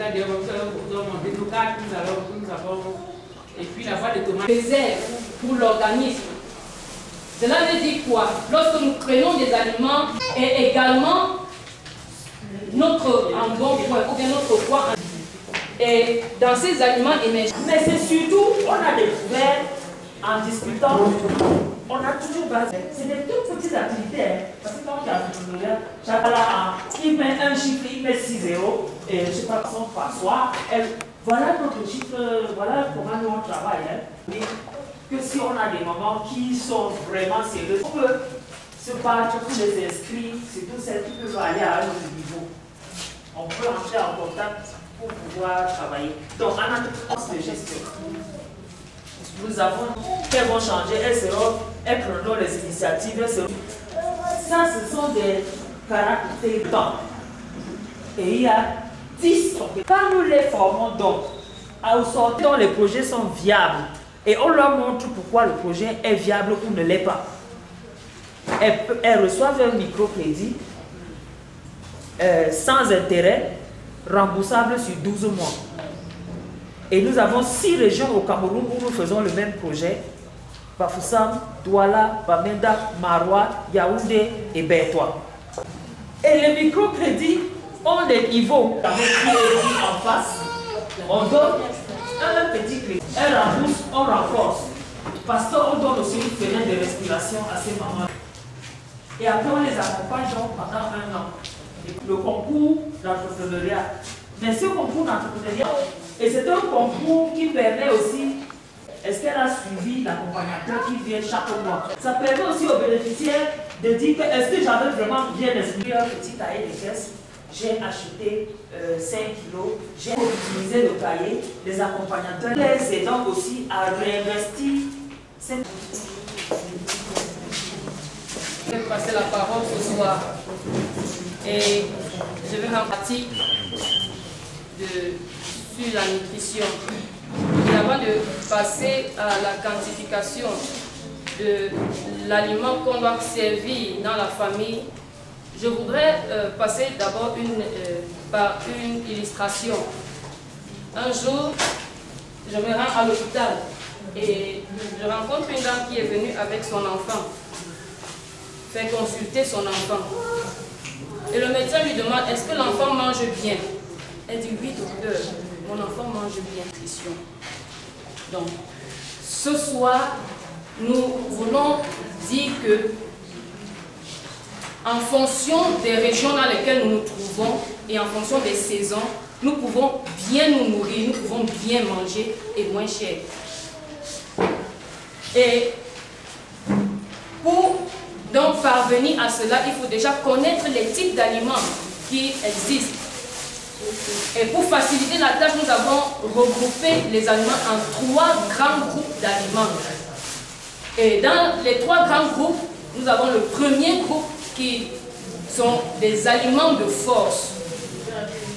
Et puis la voie de tomate. Réserve pour l'organisme. Cela veut dire quoi? Lorsque nous prenons des aliments et également notre embonpoint ou bien notre poids et dans ces aliments émergents. Mais c'est surtout, on a découvert en discutant, on a toujours basé. C'est des toutes petites activités. Parce que quand tu as l'entrepreneuriat, il met un chiffre, il met 6 euros, et je ne sais pas son passoire. Voilà notre chiffre, voilà comment nous on travaille. Que si on a des moments qui sont vraiment sérieux, on peut se battre pour les inscrits, surtout celles qui peuvent aller à un autre niveau. On peut entrer en contact pour pouvoir travailler. Donc, en entreprise de gestion, nous avons qu'elles vont changer, elles prendront les initiatives. Ça, ce sont des caractères. Et il y a 10. Quand nous les formons donc, au sortir, les projets sont viables. Et on leur montre pourquoi le projet est viable ou ne l'est pas. Elles reçoivent un microcrédit sans intérêt, remboursable sur 12 mois. Et nous avons 6 régions au Cameroun où nous faisons le même projet. Bafoussam, Douala, Bamenda, Maroua, Yaoundé et Bertois. Et les microcrédits ont des niveaux. En face, on donne un petit crédit. Elle rembourse, on renforce. Parce qu'on donne aussi une fenêtre de respiration à ces mamans. Et après, on les accompagne pendant 1 an. Le concours d'entrepreneuriat. Mais ce concours d'entrepreneuriat, et c'est un concours qui permet aussi, est-ce qu'elle a suivi l'accompagnateur qui vient chaque mois? Ça permet aussi aux bénéficiaires de dire que est-ce que j'avais vraiment bien expliqué un petit cahier de caisse? J'ai acheté 5 kilos, j'ai utilisé le cahier, les accompagnateurs, les aidant aussi à réinvestir. Je vais passer la parole ce soir et je vais rendre pratique sur la nutrition. Et avant de passer à la quantification de l'aliment qu'on doit servir dans la famille, je voudrais passer d'abord par une illustration. Un jour, je me rends à l'hôpital et je rencontre une dame qui est venue avec son enfant, faire consulter son enfant. Et le médecin lui demande, est-ce que l'enfant mange bien? Elle dit, oui docteur, mon enfant mange bien. Nutrition. Donc, ce soir, nous voulons dire que en fonction des régions dans lesquelles nous nous trouvons et en fonction des saisons, nous pouvons bien nous nourrir, nous pouvons bien manger et moins cher. Et pour donc parvenir à cela, il faut déjà connaître les types d'aliments qui existent. Et pour faciliter la tâche, nous avons regroupé les aliments en 3 grands groupes d'aliments. Et dans les 3 grands groupes, nous avons le premier groupe qui sont des aliments de force.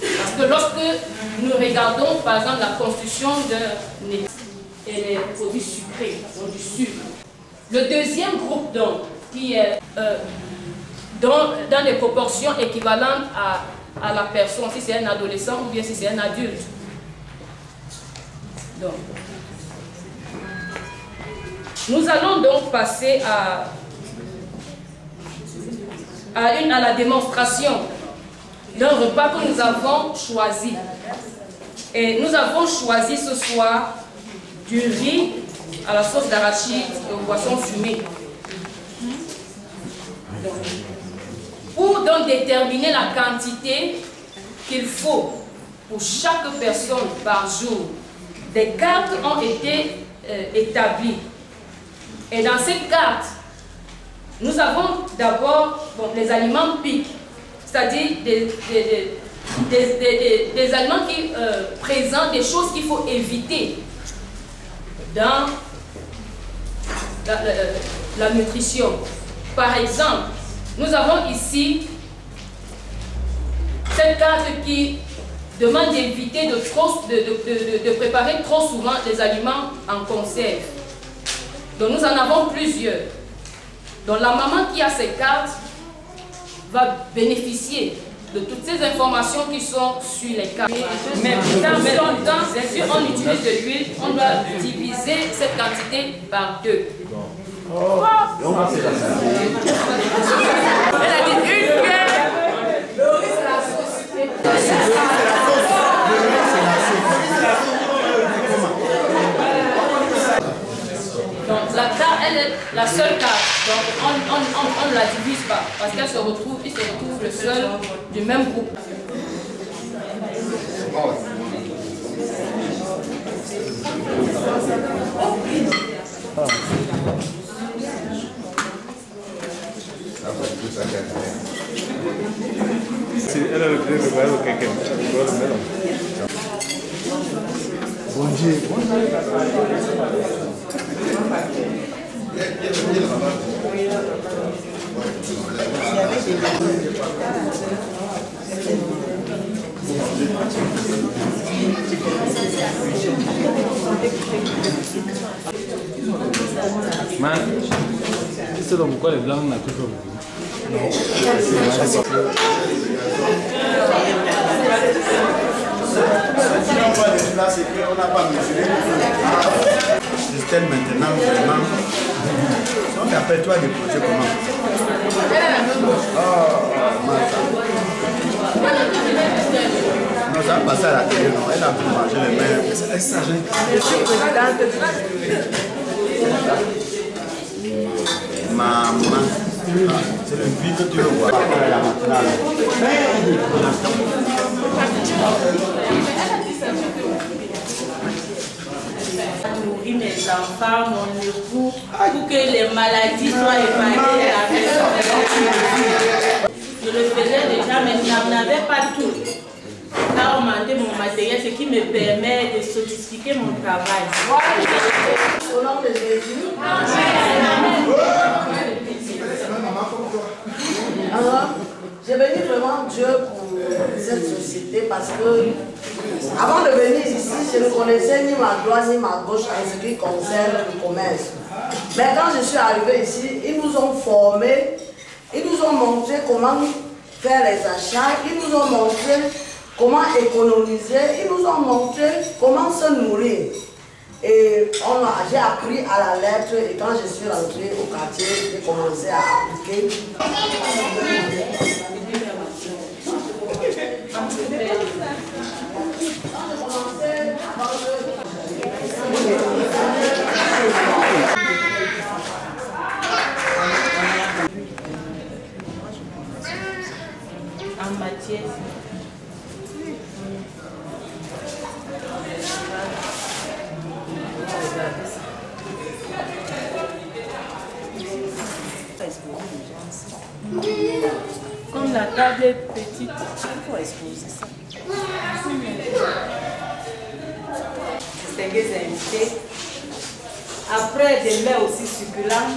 Parce que lorsque nous regardons par exemple la constitution d'un et les produits sucrés, donc du sucre. Le deuxième groupe donc, qui est dans des proportions équivalentes à la personne, si c'est un adolescent ou bien si c'est un adulte. Donc, nous allons donc passer à la démonstration d'un repas que nous avons choisi. Et nous avons choisi ce soir du riz à la sauce d'arachide et au poisson fumé. Pour donc déterminer la quantité qu'il faut pour chaque personne par jour, des cartes ont été établies. Et dans ces cartes, nous avons d'abord les aliments piques, c'est-à-dire des aliments qui présentent des choses qu'il faut éviter dans la nutrition. Par exemple, nous avons ici cette carte qui demande d'éviter de préparer trop souvent les aliments en conserve. Donc nous en avons plusieurs. Donc la maman qui a ces cartes va bénéficier de toutes ces informations qui sont sur les cartes. Mais si on utilise de l'huile, on doit diviser cette quantité par 2. Elle a dit une cuillère. Donc la tarte, elle est la seule tarte. Donc on ne la divise pas parce qu'elle se retrouve, il se retrouve le seul du même groupe. Elle a le prix de voir quelqu'un. Bon Dieu. Man, c'est donc pourquoi les blancs n'ont toujours vu. Si on voit les plats, c'est qu'on n'a pas mesuré. Système maintenant, vraiment. Donc après toi, des projets comment? Non, ça va passer à la télé, non. Elle a pu manger les mains. C'est exagéré. Je suis présidente. Maman. C'est le but que tu veux voir. Nourrir mes enfants, mon époux, pour que les maladies soient épargnées à la maison. Je le faisais déjà, mais je n'avais pas tout. Là, on m'a augmenté mon matériel, ce qui me permet de sophistiquer mon travail. Au nom de Jésus. Alors, j'ai béni vraiment Dieu pour cette société parce que avant de venir ici, je ne connaissais ni ma droite ni ma gauche en ce qui concerne le commerce. Mais quand je suis arrivée ici, ils nous ont formés, ils nous ont montré comment faire les achats, ils nous ont montré comment économiser, ils nous ont montré comment se nourrir. Et j'ai appris à la lettre et quand je suis rentrée au quartier, j'ai commencé à appliquer. En matière. Comme la table est petite, il faut exposer ça. Distingués invités. Après des mets aussi succulents,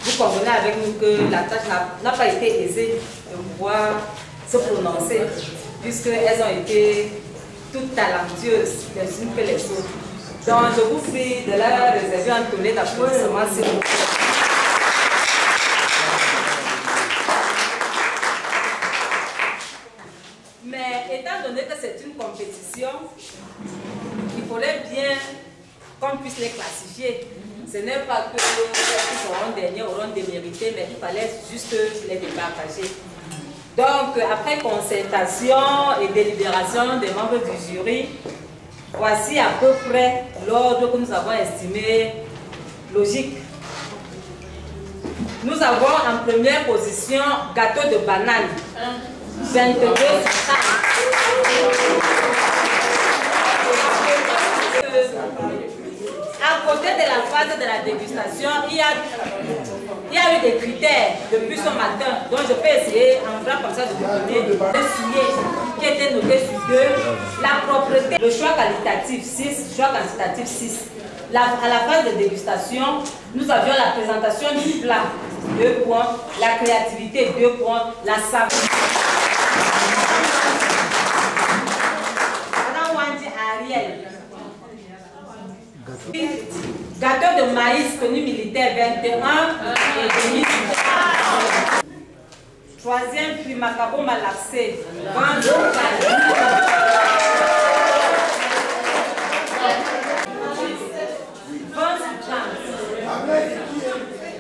vous convenez avec nous que la tâche n'a pas été aisée de pouvoir se prononcer, puisqu'elles ont été toutes talentueuses les unes que les autres. Donc je vous prie de la réserver un tonnet d'applaudissements s'il vous plaît. Mais étant donné que c'est une compétition, il faudrait bien qu'on puisse les classifier. Ce n'est pas que ceux qui seront derniers auront démérité, mais il fallait juste les départager. Donc, après concertation et délibération des membres du jury, voici à peu près l'ordre que nous avons estimé logique. Nous avons en première position gâteau de banane, 22 À côté de la phase de la dégustation, il y a eu des critères depuis ce matin, donc je peux essayer en blanc comme ça de vous donner le signet qui était noté sur 2, la propreté, le choix qualitatif 6, choix quantitatif 6. À la phase de dégustation, nous avions la présentation du plat, 2 points, la créativité, 2 points, la saveur. Madame Wandi Ariel. Gâteau de maïs connu militaire 21 et demi. Troisième prix Macabo Malaxé.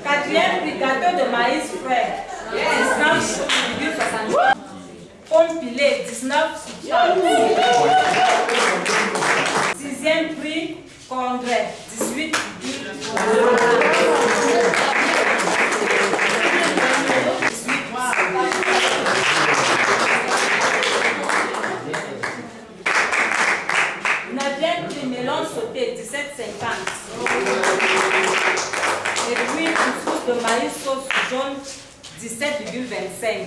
Quatrième brigade de maïs frais, 19,60. Compilé, 19,60. Sixième prix, congrès, 18,60. Neuvième prix, melon sauté, 17,50. Et puis, une sauce de maïs sauce jaune, 17,25.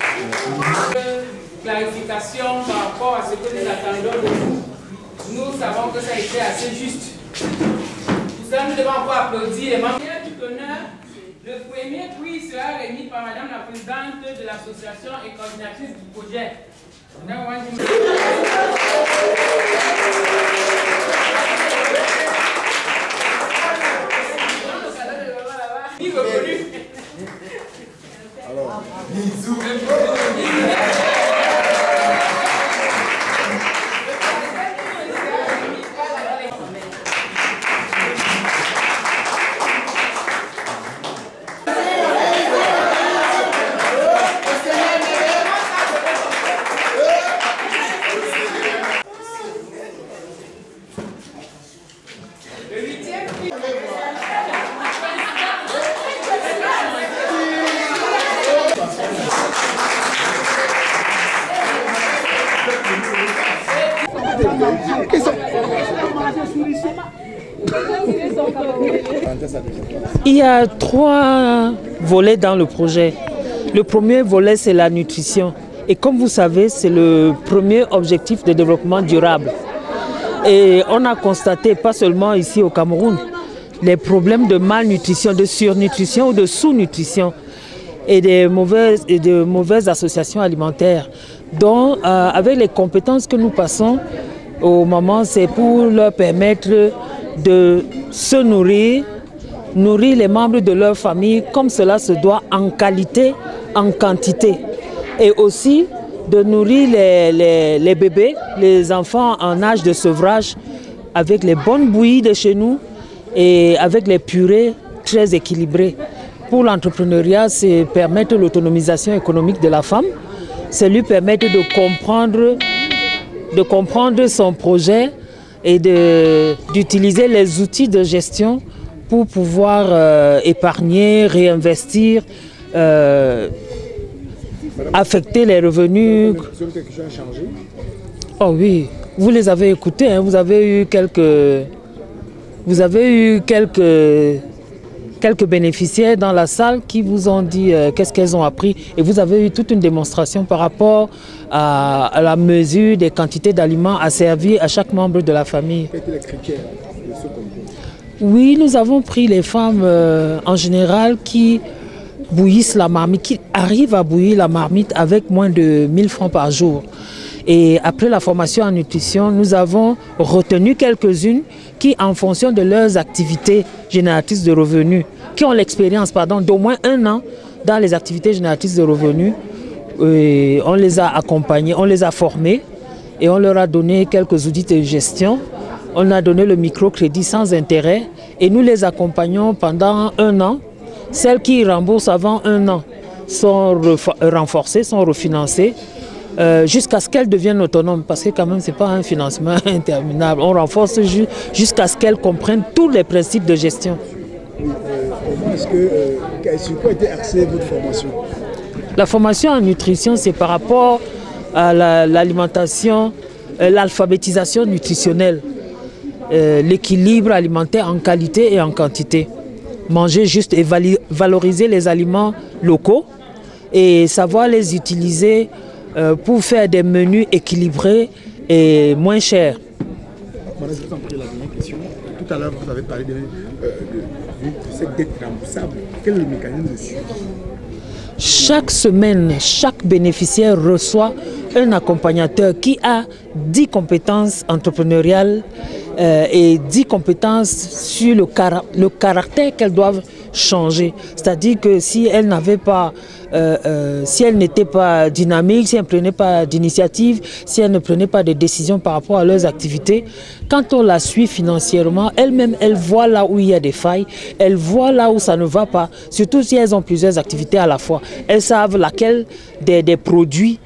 Clarification par rapport à ce que nous attendons de vous. Nous savons que ça a été assez juste. Pour ça, nous devons encore applaudir les membres du honneur. Le premier prix sera remis par Madame la Présidente de l'association et coordinatrice du projet. Alors, bisous. Il y a 3 volets dans le projet. Le premier volet, c'est la nutrition. Et comme vous savez, c'est le premier objectif de développement durable. Et on a constaté, pas seulement ici au Cameroun, les problèmes de malnutrition, de surnutrition ou de sous-nutrition et de mauvaises associations alimentaires. Donc, avec les compétences que nous passons aux mamans, c'est pour leur permettre de se nourrir les membres de leur famille comme cela se doit, en qualité, en quantité. Et aussi de nourrir les bébés, les enfants en âge de sevrage avec les bonnes bouillies de chez nous et avec les purées très équilibrées. Pour l'entrepreneuriat, c'est permettre l'autonomisation économique de la femme, c'est lui permettre de comprendre son projet et d'utiliser les outils de gestion pour pouvoir épargner, réinvestir, affecter les revenus. Oh oui, vous les avez écoutés, hein, vous avez eu quelques bénéficiaires dans la salle qui vous ont dit qu'est-ce qu'elles ont appris, et vous avez eu toute une démonstration par rapport à la mesure des quantités d'aliments à servir à chaque membre de la famille. Quels étaient les critères de ce concours? Oui, nous avons pris les femmes en général qui bouillissent la marmite, qui arrivent à bouillir la marmite avec moins de 1000 francs par jour. Et après la formation en nutrition, nous avons retenu quelques-unes qui, en fonction de leurs activités génératrices de revenus, qui ont l'expérience d'au moins 1 an dans les activités génératrices de revenus, et on les a accompagnées, on les a formées et on leur a donné quelques outils de gestion. On a donné le microcrédit sans intérêt et nous les accompagnons pendant 1 an. Celles qui remboursent avant 1 an sont renforcées, sont refinancées jusqu'à ce qu'elles deviennent autonomes, parce que quand même ce n'est pas un financement interminable. On renforce jusqu'à ce qu'elles comprennent tous les principes de gestion. Comment sur quoi était axée votre formation? La formation en nutrition, c'est par rapport à l'alimentation, l'alphabétisation nutritionnelle, l'équilibre alimentaire en qualité et en quantité. Manger juste et valoriser les aliments locaux et savoir les utiliser pour faire des menus équilibrés et moins chers. Madame, je vous en prie, la dernière question. Tout à l'heure, vous avez parlé de cette dette remboursable. Quel est le mécanisme de suivi? Chaque semaine, chaque bénéficiaire reçoit un accompagnateur qui a 10 compétences entrepreneuriales et 10 compétences sur le caractère qu'elles doivent changer. C'est-à-dire que si elle n'avait pas, si elle n'était pas dynamique, si elle ne prenait pas d'initiative, si elle ne prenait pas de décisions par rapport à leurs activités, quand on la suit financièrement, elle-même, elle voit là où il y a des failles, elle voit là où ça ne va pas, surtout si elles ont plusieurs activités à la fois. Elles savent laquelle des produits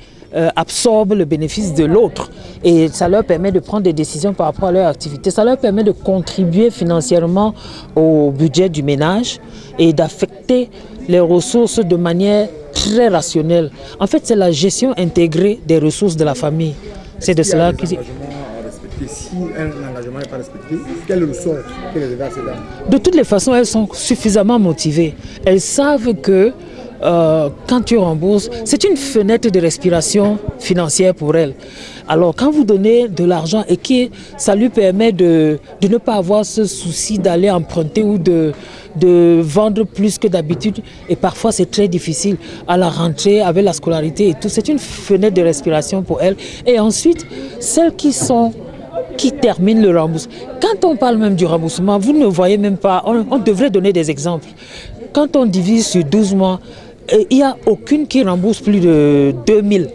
absorbent le bénéfice de l'autre et ça leur permet de prendre des décisions par rapport à leur activité. Ça leur permet de contribuer financièrement au budget du ménage et d'affecter les ressources de manière très rationnelle. En fait, c'est la gestion intégrée des ressources de la famille. C'est de cela que... Si un engagement n'est pas respecté, quel est le sort que les à ces dames? De toutes les façons, elles sont suffisamment motivées. Elles savent que quand tu rembourses, c'est une fenêtre de respiration financière pour elles. Alors quand vous donnez de l'argent et que ça lui permet de ne pas avoir ce souci d'aller emprunter ou de vendre plus que d'habitude, et parfois c'est très difficile à la rentrée avec la scolarité et tout, c'est une fenêtre de respiration pour elles. Et ensuite, celles qui terminent le remboursement. Quand on parle même du remboursement, vous ne voyez même pas, on devrait donner des exemples. Quand on divise sur 12 mois, il n'y a aucune qui rembourse plus de 2000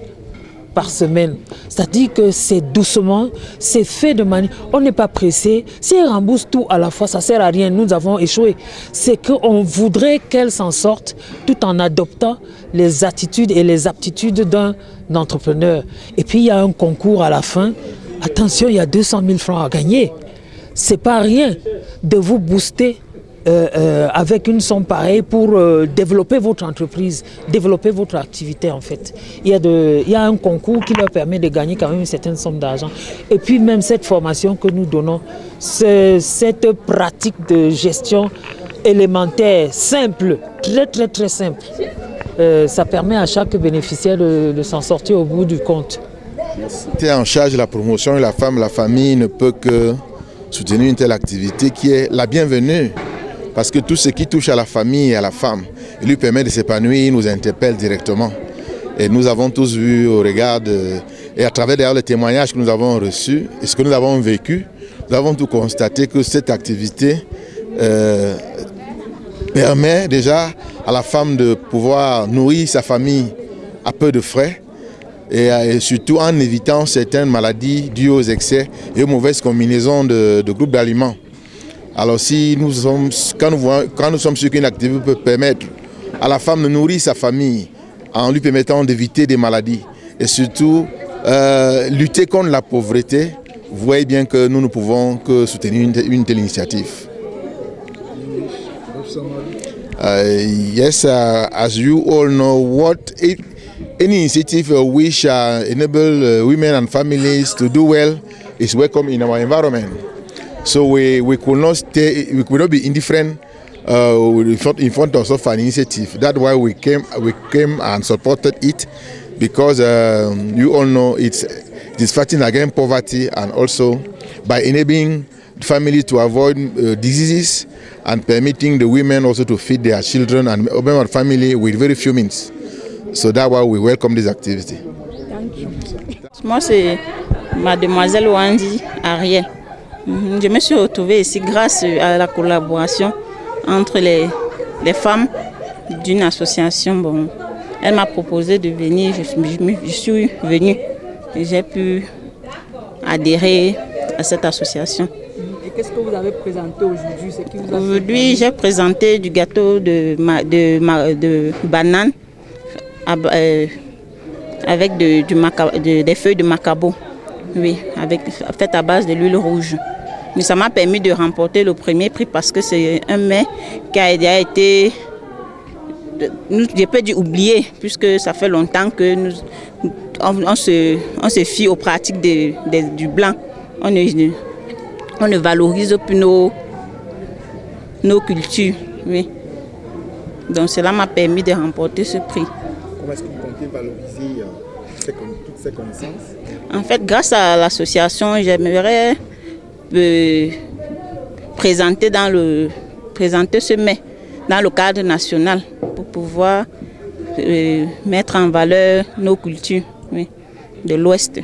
par semaine. C'est-à-dire que c'est doucement, c'est fait de manière... On n'est pas pressé. Si elle rembourse tout à la fois, ça ne sert à rien. Nous avons échoué. C'est qu'on voudrait qu'elle s'en sorte tout en adoptant les attitudes et les aptitudes d'un entrepreneur. Et puis il y a un concours à la fin. Attention, il y a 200 000 francs à gagner. Ce n'est pas rien de vous booster avec une somme pareille pour développer votre entreprise, développer votre activité en fait. Il y a un concours qui leur permet de gagner quand même une certaine somme d'argent. Et puis même cette formation que nous donnons, cette pratique de gestion élémentaire, simple, très simple, ça permet à chaque bénéficiaire de s'en sortir au bout du compte. Tu es en charge de la promotion et la femme, la famille ne peut que soutenir une telle activité qui est la bienvenue. Parce que tout ce qui touche à la famille et à la femme, il lui permet de s'épanouir, nous interpelle directement. Et nous avons tous vu au regard et à travers d'ailleurs les témoignages que nous avons reçus et ce que nous avons vécu, nous avons tout constaté que cette activité permet déjà à la femme de pouvoir nourrir sa famille à peu de frais et surtout en évitant certaines maladies dues aux excès et aux mauvaises combinaisons de groupes d'aliments. Alors si quand nous sommes sûrs qu'une activité peut permettre à la femme de nourrir sa famille en lui permettant d'éviter des maladies et surtout lutter contre la pauvreté, vous voyez bien que nous ne pouvons que soutenir une telle initiative. Yes, as you all know, any initiative which enable women and families to do well is welcome in our environment. So we could not be indifferent in front of such an initiative. That's why we came and supported it, because you all know it is fighting against poverty and also by enabling families to avoid diseases and permitting the women also to feed their children and members of family with very few means. So that's why we welcome this activity. Thank you. Moi c'est Mademoiselle Wandi Ariel. Je me suis retrouvée ici grâce à la collaboration entre les femmes d'une association. Bon, elle m'a proposé de venir, je suis venue et j'ai pu adhérer à cette association. Et qu'est-ce que vous avez présenté aujourd'hui? Aujourd'hui, j'ai présenté du gâteau de banane avec des feuilles de macabo. Oui, fait à base de l'huile rouge. Mais ça m'a permis de remporter le premier prix parce que c'est un mets qui a été... J'ai pas dû oublier puisque ça fait longtemps que on se fie aux pratiques du blanc. On ne valorise plus nos cultures. Oui. Donc cela m'a permis de remporter ce prix. Comment est-ce que vous comptez valoriser toutes ces connaissances? En fait, grâce à l'association, j'aimerais présenter ce mets dans le cadre national pour pouvoir mettre en valeur nos cultures de l'Ouest.